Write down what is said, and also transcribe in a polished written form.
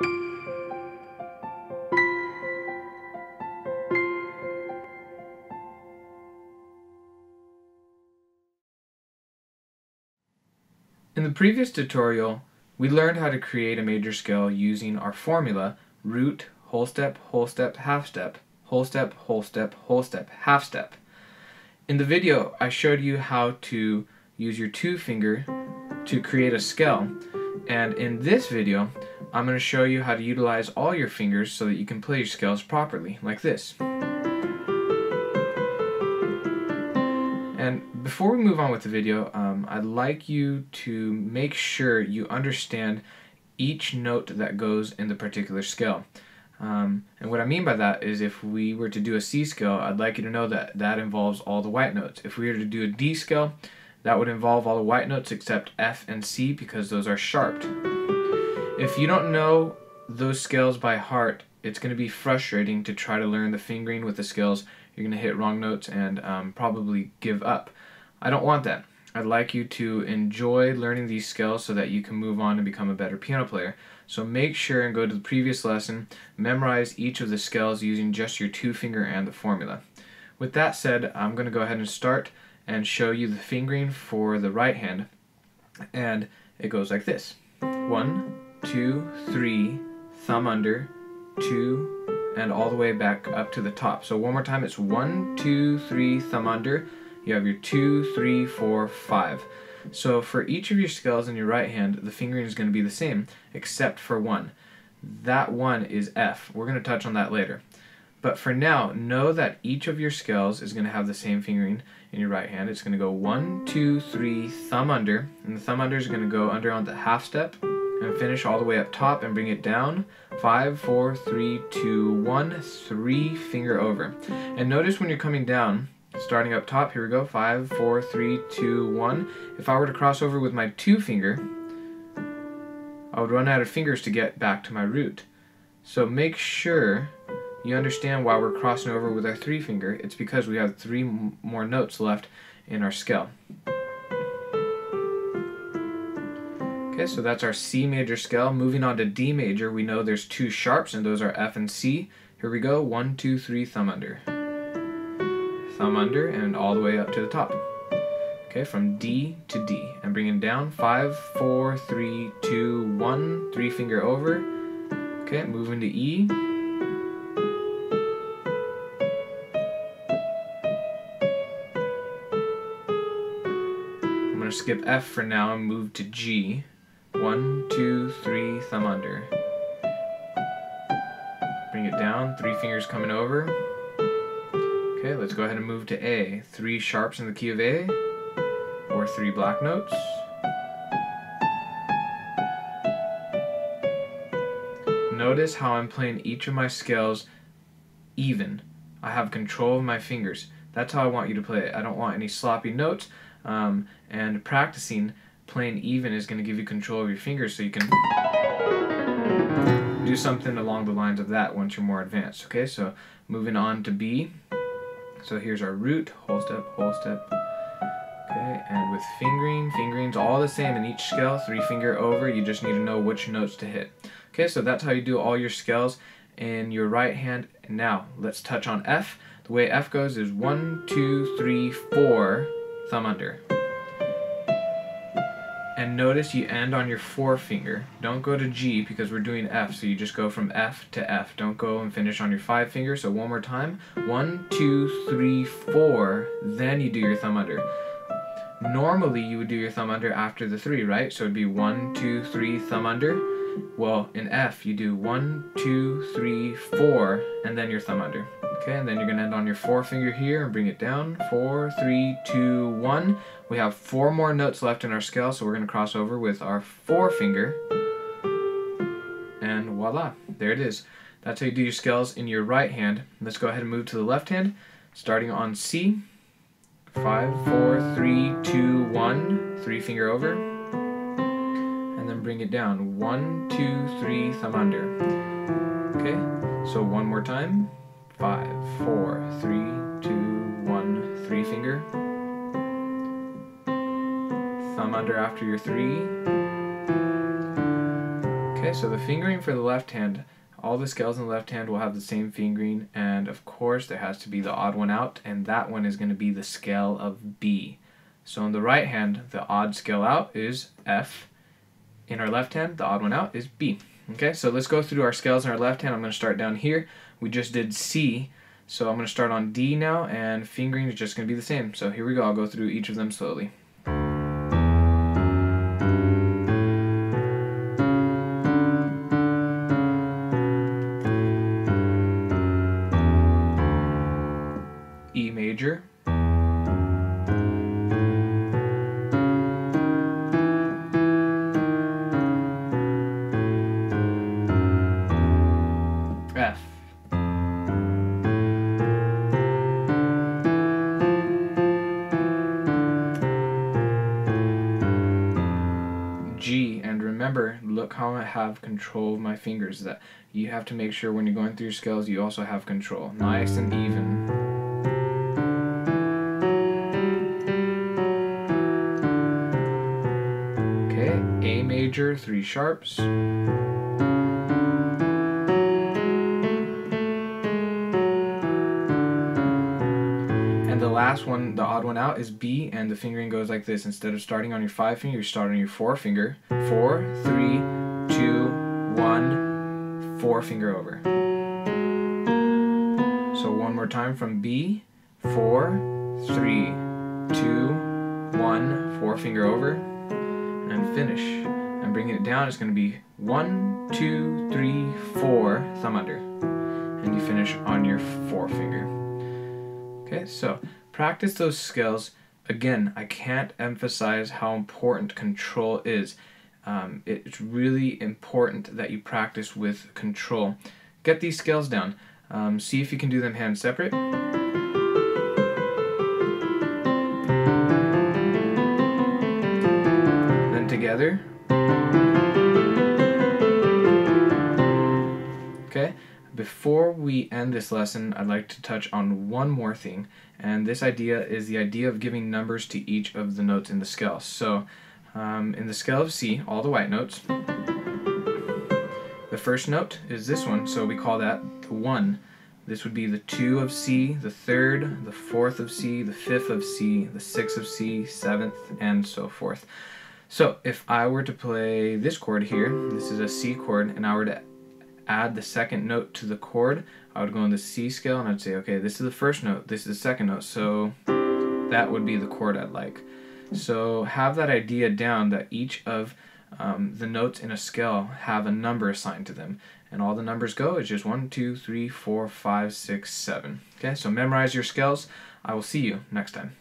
In the previous tutorial, we learned how to create a major scale using our formula root, whole step, half step, whole step, whole step, half step. In the video, I showed you how to use your 2 finger to create a scale, and in this video, I'm going to show you how to utilize all your fingers so that you can play your scales properly, like this. And before we move on with the video, I'd like you to make sure you understand each note that goes in the particular scale. And what I mean by that is if we were to do a C scale, I'd like you to know that that involves all the white notes. If we were to do a D scale, that would involve all the white notes except F and C because those are sharped. If you don't know those scales by heart, it's going to be frustrating to try to learn the fingering with the scales. You're going to hit wrong notes and probably give up. I don't want that. I'd like you to enjoy learning these scales so that you can move on and become a better piano player. So make sure and go to the previous lesson, memorize each of the scales using just your 2 finger and the formula. With that said, I'm going to go ahead and start and show you the fingering for the right hand. And it goes like this. 1, 2, 3, thumb under, 2, and all the way back up to the top. So one more time, it's 1, 2, 3, thumb under. You have your 2, 3, 4, 5. So for each of your scales in your right hand, the fingering is going to be the same, except for one. That one is F. We're going to touch on that later. But for now, know that each of your scales is going to have the same fingering in your right hand. It's going to go 1, 2, 3, thumb under, and the thumb under is going to go under on the half step, and finish all the way up top and bring it down. 5, 4, 3, 2, 1, 3 finger over. And notice when you're coming down, starting up top, here we go, 5, 4, 3, 2, 1. If I were to cross over with my 2 finger, I would run out of fingers to get back to my root. So make sure you understand why we're crossing over with our 3 finger. It's because we have 3 more notes left in our scale. Okay, so that's our C major scale. Moving on to D major, we know there's 2 sharps, and those are F and C. Here we go, 1, 2, 3, thumb under. Thumb under, and all the way up to the top. Okay, from D to D, and bring it down. 5, 4, 3, 2, 1, 3 finger over. Okay, moving to E. I'm going to skip F for now and move to G. 1, 2, 3, thumb under. Bring it down, 3 fingers coming over. Okay, let's go ahead and move to A. 3 sharps in the key of A, or 3 black notes. Notice how I'm playing each of my scales even. I have control of my fingers. That's how I want you to play it. I don't want any sloppy notes, and practicing playing even is going to give you control of your fingers so you can do something along the lines of that once you're more advanced. Okay, so moving on to B. So here's our root, whole step, okay, and with fingering's all the same in each scale, 3 finger over, you just need to know which notes to hit. Okay, so that's how you do all your scales in your right hand. And now, let's touch on F. The way F goes is 1, 2, 3, 4, thumb under. And notice you end on your 4 finger. Don't go to G because we're doing F, so you just go from F to F. Don't go and finish on your 5 finger. So one more time. 1, 2, 3, 4, then you do your thumb under. Normally you would do your thumb under after the 3, right? So it'd be 1, 2, 3, thumb under. Well, in F you do 1, 2, 3, 4, and then your thumb under. Okay, and then you're going to end on your 4 finger here and bring it down. 4, 3, 2, 1. We have 4 more notes left in our scale, so we're going to cross over with our 4 finger. And voila, there it is. That's how you do your scales in your right hand. Let's go ahead and move to the left hand, starting on C. 5, 4, 3, 2, 1. 3 finger over. And then bring it down. 1, 2, 3, thumb under. Okay, so one more time. 5, 4, 3, 2, 1, 3 finger. Thumb under after your 3. Okay, so the fingering for the left hand, all the scales in the left hand will have the same fingering, and of course there has to be the odd one out, and that one is going to be the scale of B. So on the right hand, the odd scale out is F. In our left hand, the odd one out is B. Okay, so let's go through our scales in our left hand. I'm going to start down here. We just did C, so I'm going to start on D now, and fingering is just going to be the same. So here we go. I'll go through each of them slowly. E major, F, G, and remember, look how I have control of my fingers. That you have to make sure when you're going through your scales you also have control. Nice and even. A major, 3 sharps. And the last one, the odd one out, is B, and the fingering goes like this. Instead of starting on your 5 finger, you start on your 4 finger. 4, 3, 2, 1, 4 finger over. So one more time from B, 4, 3, 2, 1, 4 finger over. And finish. And bringing it down is going to be 1, 2, 3, 4, thumb under. And you finish on your 4 finger. Okay, so practice those scales. Again, I can't emphasize how important control is. It's really important that you practice with control. Get these scales down. See if you can do them hand separate. Together. Okay, before we end this lesson, I'd like to touch on one more thing, and this idea is the idea of giving numbers to each of the notes in the scale. So in the scale of C, all the white notes, the first note is this one, so we call that the 1. This would be the 2 of C, the 3rd, the 4th of C, the 5th of C, the 6th of C, 7th, and so forth. So if I were to play this chord here, this is a C chord, and I were to add the second note to the chord, I would go on the C scale and I'd say, okay, this is the first note, this is the second note, so that would be the chord I'd like. So have that idea down that each of the notes in a scale have a number assigned to them, and all the numbers go is just 1, 2, 3, 4, 5, 6, 7. Okay, so memorize your scales. I will see you next time.